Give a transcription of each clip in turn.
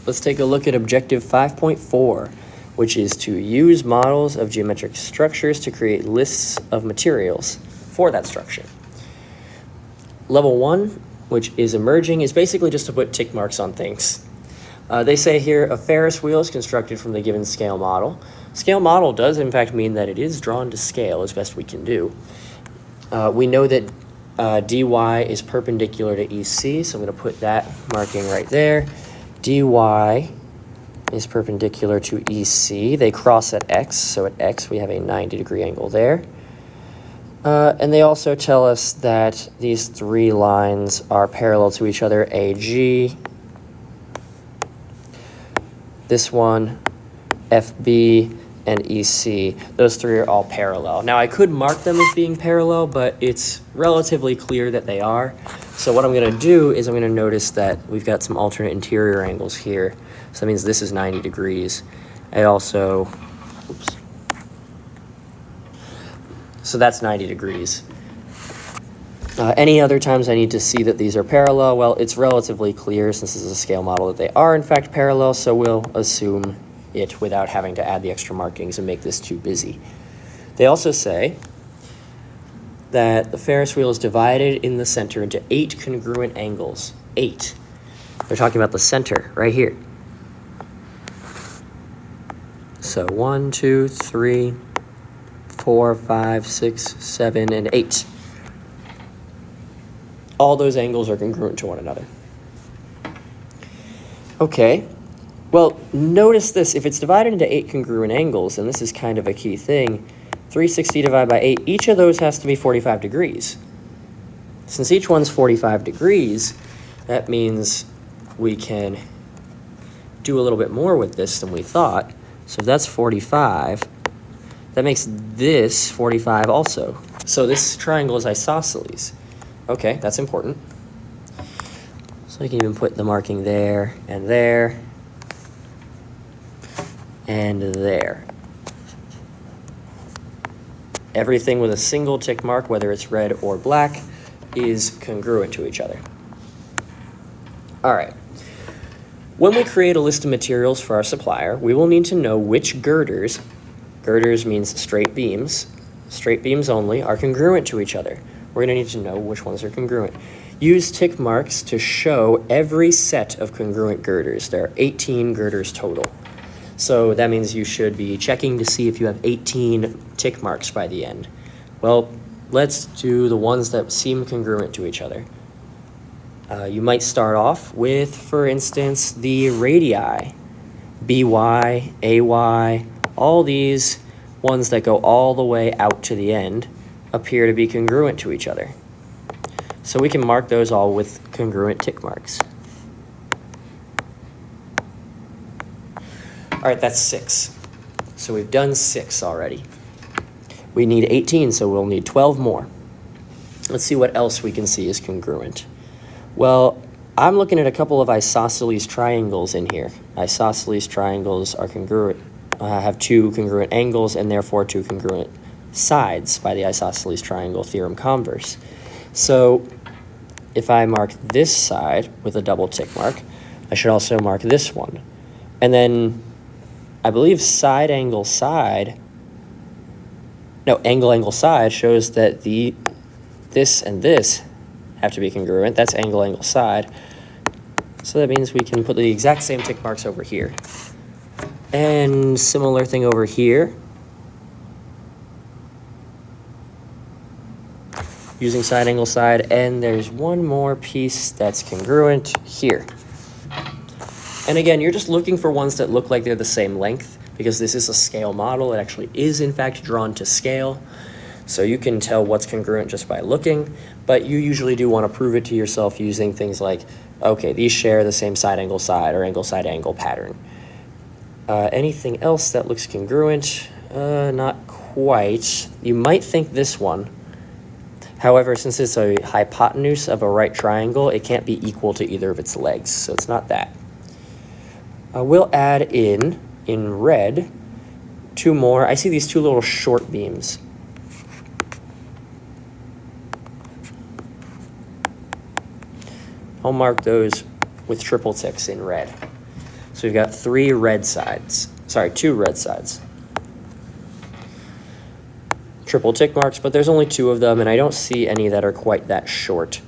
let's take a look at objective 5.4, which is to use models of geometric structures to create lists of materials for that structure. Level 1, which is emerging, is basically just to put tick marks on things. They say here a Ferris wheel is constructed from the given scale model. Scale model does in fact mean that it is drawn to scale as best we can do. We know that dy is perpendicular to EC, so I'm going to put that marking right there. dy is perpendicular to EC. They cross at x, so at x we have a 90-degree angle there. And they also tell us that these three lines are parallel to each other, AG, this one, FB, and EC. Those three are all parallel. Now I could mark them as being parallel, but it's relatively clear that they are. So what I'm going to do is I'm going to notice that we've got some alternate interior angles here. So that means this is 90 degrees. I also, oops. So that's 90 degrees. Any other times I need to see that these are parallel? Well, it's relatively clear since this is a scale model that they are in fact parallel, so we'll assume it without having to add the extra markings and make this too busy. They also say that the Ferris wheel is divided in the center into 8 congruent angles. 8. They're talking about the center right here. So 1, 2, 3, 4, 5, 6, 7, and 8. All those angles are congruent to one another. Okay, well, notice this. If it's divided into 8 congruent angles, and this is kind of a key thing, 360 divided by 8, each of those has to be 45 degrees. Since each one's 45 degrees, that means we can do a little bit more with this than we thought. So if that's 45, that makes this 45 also. So this triangle is isosceles. Okay, that's important. So I can even put the marking there, and there, and there. Everything with a single tick mark, whether it's red or black, is congruent to each other. All right. When we create a list of materials for our supplier, we will need to know which girders means straight beams only, are congruent to each other. We're going to need to know which ones are congruent. Use tick marks to show every set of congruent girders. There are 18 girders total. So that means you should be checking to see if you have 18 tick marks by the end. Well, let's do the ones that seem congruent to each other. You might start off with, for instance, the radii, BY, AY, all these ones that go all the way out to the end appear to be congruent to each other. So we can mark those all with congruent tick marks. All right, that's 6. So we've done 6 already. We need 18, so we'll need 12 more. Let's see what else we can see is congruent. Well, I'm looking at a couple of isosceles triangles in here. Isosceles triangles are congruent, have 2 congruent angles and therefore 2 congruent sides by the isosceles triangle theorem converse. So if I mark this side with a double tick mark, I should also mark this one. And then I believe angle side shows that this and this have to be congruent. That's angle side. So that means we can put the exact same tick marks over here. And similar thing over here. Using angle side, and there's one more piece that's congruent here. And again, you're just looking for ones that look like they're the same length, because this is a scale model. It actually is in fact drawn to scale. So you can tell what's congruent just by looking, but you usually do want to prove it to yourself using things like, okay, these share the same side or angle side angle pattern. Anything else that looks congruent? Not quite. You might think this one. However, since it's a hypotenuse of a right triangle, it can't be equal to either of its legs, so it's not that. We'll add in red, 2 more. I see these 2 little short beams. I'll mark those with triple ticks in red. So we've got 2 red sides. Triple tick marks, but there's only 2 of them, and I don't see any that are quite that short.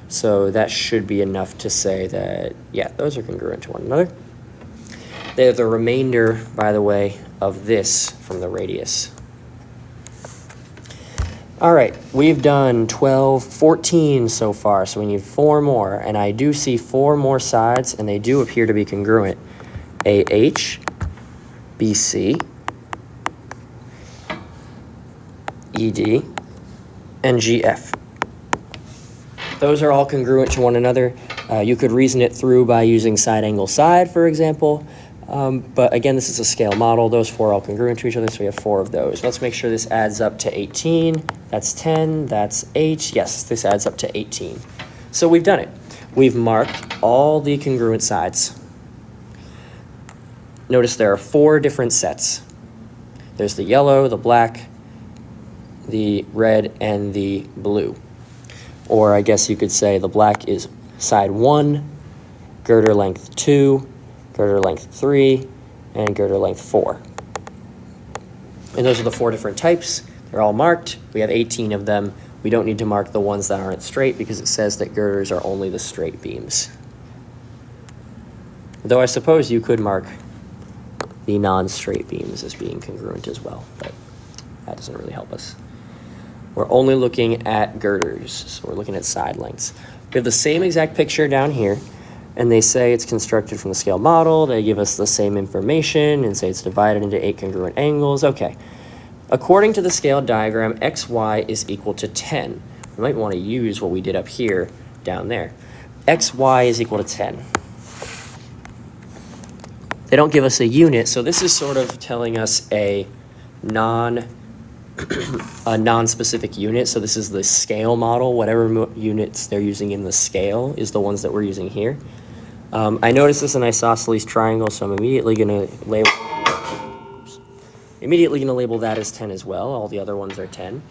So that should be enough to say that, yeah, those are congruent to one another. They're the remainder, by the way, of this from the radius. All right, we've done 12, 14 so far, so we need 4 more, and I do see 4 more sides, and they do appear to be congruent. AH, BC, ED, and GF. Those are all congruent to one another. You could reason it through by using side angle side, for example. But again, this is a scale model. Those 4 are all congruent to each other, so we have 4 of those. Let's make sure this adds up to 18. That's 10. That's 8. Yes, this adds up to 18. So we've done it. We've marked all the congruent sides. Notice there are 4 different sets. There's the yellow, the black, the red, and the blue. Or I guess you could say the black is side 1, girder length 2, girder length 3, and girder length 4. And those are the 4 different types. They're all marked. We have 18 of them. We don't need to mark the ones that aren't straight because it says that girders are only the straight beams. Though I suppose you could mark the non-straight beams as being congruent as well, but that doesn't really help us. We're only looking at girders, so we're looking at side lengths. We have the same exact picture down here, and they say it's constructed from the scale model. They give us the same information and say it's divided into 8 congruent angles. Okay. According to the scale diagram, xy is equal to 10. We might want to use what we did up here down there. xy is equal to 10. They don't give us a unit, so this is sort of telling us a non-specific unit. So this is the scale model. Whatever units they're using in the scale is the ones that we're using here. I noticed this in isosceles triangle, so I'm immediately going to label that as 10 as well. All the other ones are 10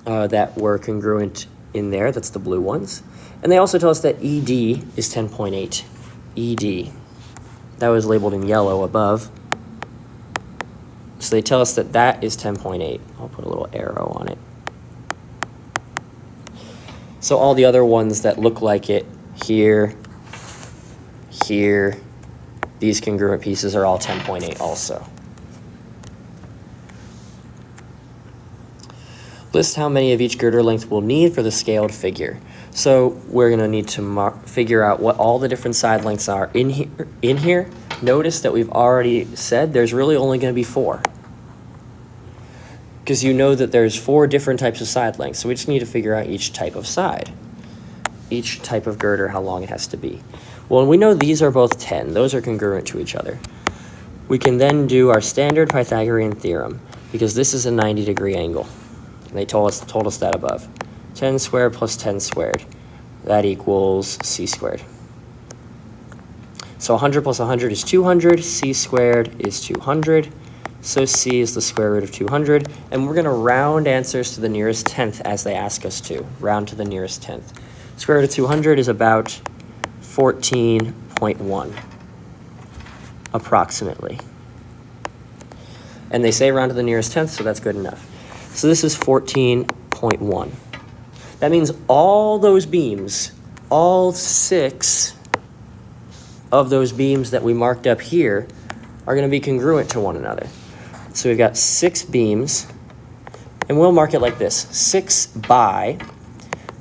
that were congruent in there. That's the blue ones. And they also tell us that ED is 10.8. ED. That was labeled in yellow above. So they tell us that that is 10.8. I'll put a little arrow on it. So all the other ones that look like it, here, here, these congruent pieces are all 10.8 also. List how many of each girder length we'll need for the scaled figure. So we're going to need to figure out what all the different side lengths are in here. Notice that we've already said there's really only going to be 4. Because you know that there's 4 different types of side lengths. So we just need to figure out each type of side. Each type of girder, how long it has to be. Well, we know these are both 10. Those are congruent to each other. We can then do our standard Pythagorean theorem, because this is a 90-degree angle. And they told us that above. 10 squared plus 10 squared. That equals c squared. So 100 plus 100 is 200. C squared is 200. So c is the square root of 200. And we're going to round answers to the nearest tenth as they ask us to. Round to the nearest tenth. Square root of 200 is about 14.1, approximately. And they say round to the nearest tenth, so that's good enough. So this is 14.1. That means all those beams, all 6 of those beams that we marked up here are going to be congruent to one another. So we've got 6 beams, and we'll mark it like this: 6 by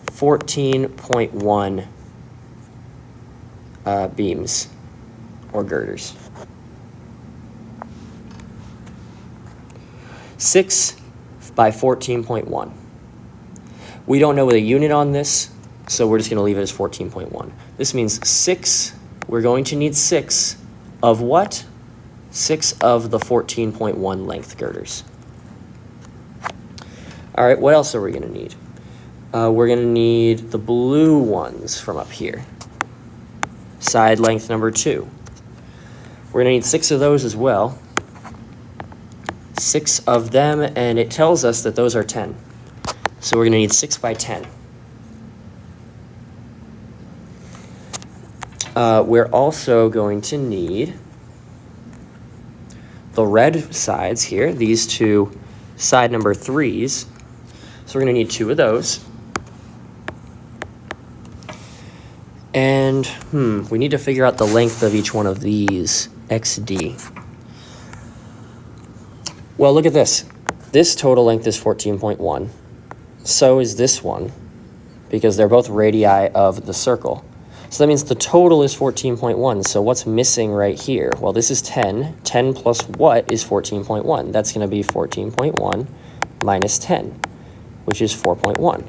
14.1 beams or girders. 6 by 14.1. We don't know the unit on this, so we're just going to leave it as 14.1. This means 6, we're going to need 6 of what? 6 of the 14.1 length girders. All right, what else are we going to need? We're going to need the blue ones from up here. Side length number 2. We're going to need 6 of those as well. 6 of them, and it tells us that those are 10. So we're going to need 6 by 10. we're also going to need the red sides here, these two side number 3s. So we're going to need 2 of those. And we need to figure out the length of each one of these, xd. Well, look at this. This total length is 14.1. So is this one, because they're both radii of the circle. So that means the total is 14.1. So what's missing right here? Well, this is 10. 10 plus what is 14.1? That's going to be 14.1 minus 10, which is 4.1.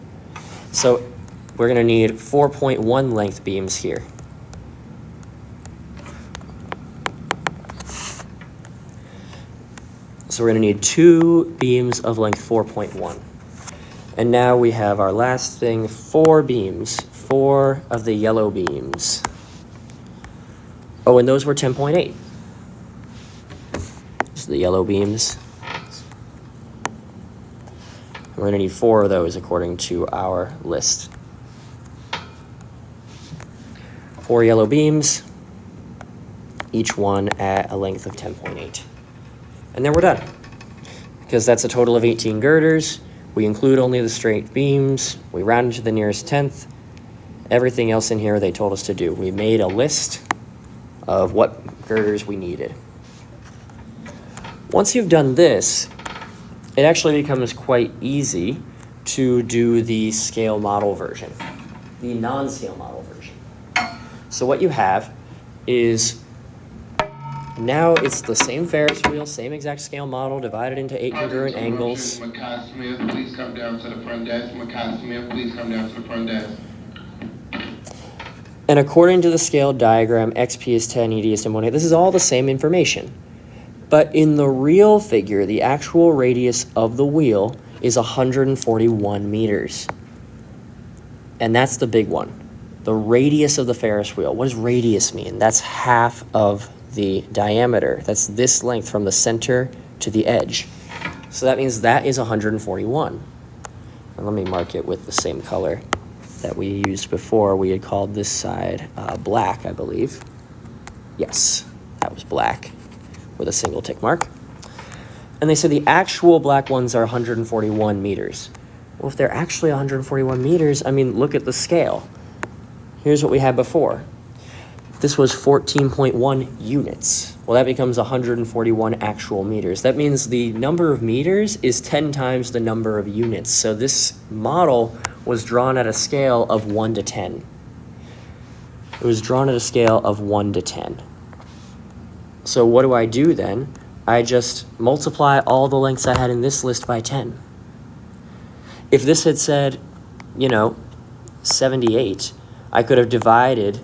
So we're going to need 4.1 length beams here. So we're going to need 2 beams of length 4.1. And now we have our last thing, 4 beams, 4 of the yellow beams. Oh, and those were 10.8. These are the yellow beams. We're going to need 4 of those according to our list. 4 yellow beams, each one at a length of 10.8. And then we're done, because that's a total of 18 girders. We include only the straight beams. We round to the nearest tenth. Everything else in here they told us to do. We made a list of what girders we needed. Once you've done this, it actually becomes quite easy to do the scale model version, the non-scale model version. So what you have is, now it's the same Ferris wheel, same exact scale model, divided into 8 congruent angles. Makai Smith, please come down to the front desk. Makai Smith, please come down to the front desk. And according to the scale diagram, XP is 10, ED is 10.8. This is all the same information. But in the real figure, the actual radius of the wheel is 141 meters. And that's the big one. The radius of the Ferris wheel. What does radius mean? That's half of the diameter. That's this length from the center to the edge. So that means that is 141. And let me mark it with the same color that we used before. We had called this side black, I believe. Yes, that was black with a single tick mark. And they said the actual black ones are 141 meters. Well, if they're actually 141 meters, I mean, look at the scale. Here's what we had before. This was 14.1 units. Well, that becomes 141 actual meters. That means the number of meters is 10 times the number of units. So this model was drawn at a scale of 1 to 10. It was drawn at a scale of 1 to 10. So what do I do then? I just multiply all the lengths I had in this list by 10. If this had said, 78, I could have divided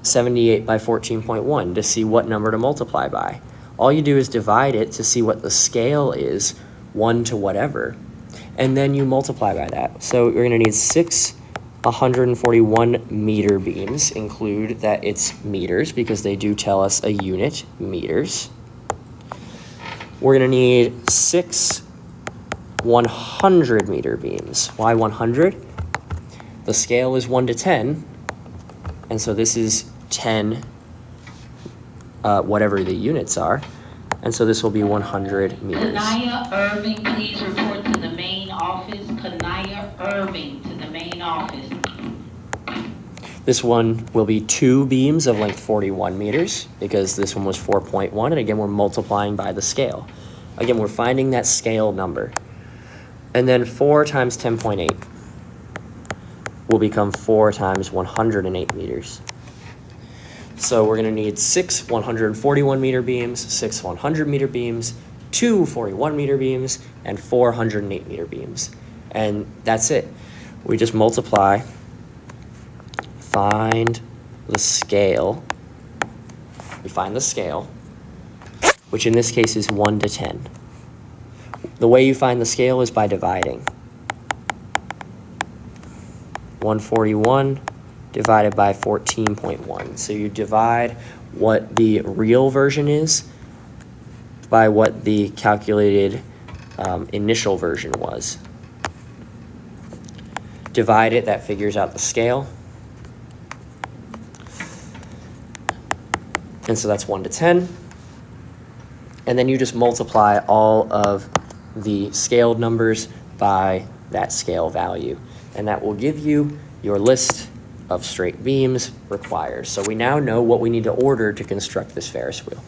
78 by 14.1 to see what number to multiply by. All you do is divide it to see what the scale is, 1 to whatever, and then you multiply by that. So you're going to need 6 141 meter beams. Include that it's meters because they do tell us a unit, meters. We're going to need 6 100 meter beams. Why 100? The scale is 1 to 10. And so this is 10, whatever the units are. And so this will be 100 meters. Kanaya Irving, please report to the main office. Kanaya Irving to the main office. This one will be 2 beams of length 41 meters because this one was 4.1. And again, we're multiplying by the scale. Again, we're finding that scale number. And then 4 times 10.8 will become 4 times 108 meters. So we're going to need 6 141 meter beams, 6 100 meter beams, 2 41 meter beams, and 4 108 meter beams. And that's it. We just multiply, find the scale. We find the scale, which in this case is 1 to 10. The way you find the scale is by dividing. 141 divided by 14.1. So you divide what the real version is by what the calculated initial version was. Divide it, that figures out the scale. And so that's 1 to 10. And then you just multiply all of the scaled numbers by that scale value. And that will give you your list of straight beams required. So we now know what we need to order to construct this Ferris wheel.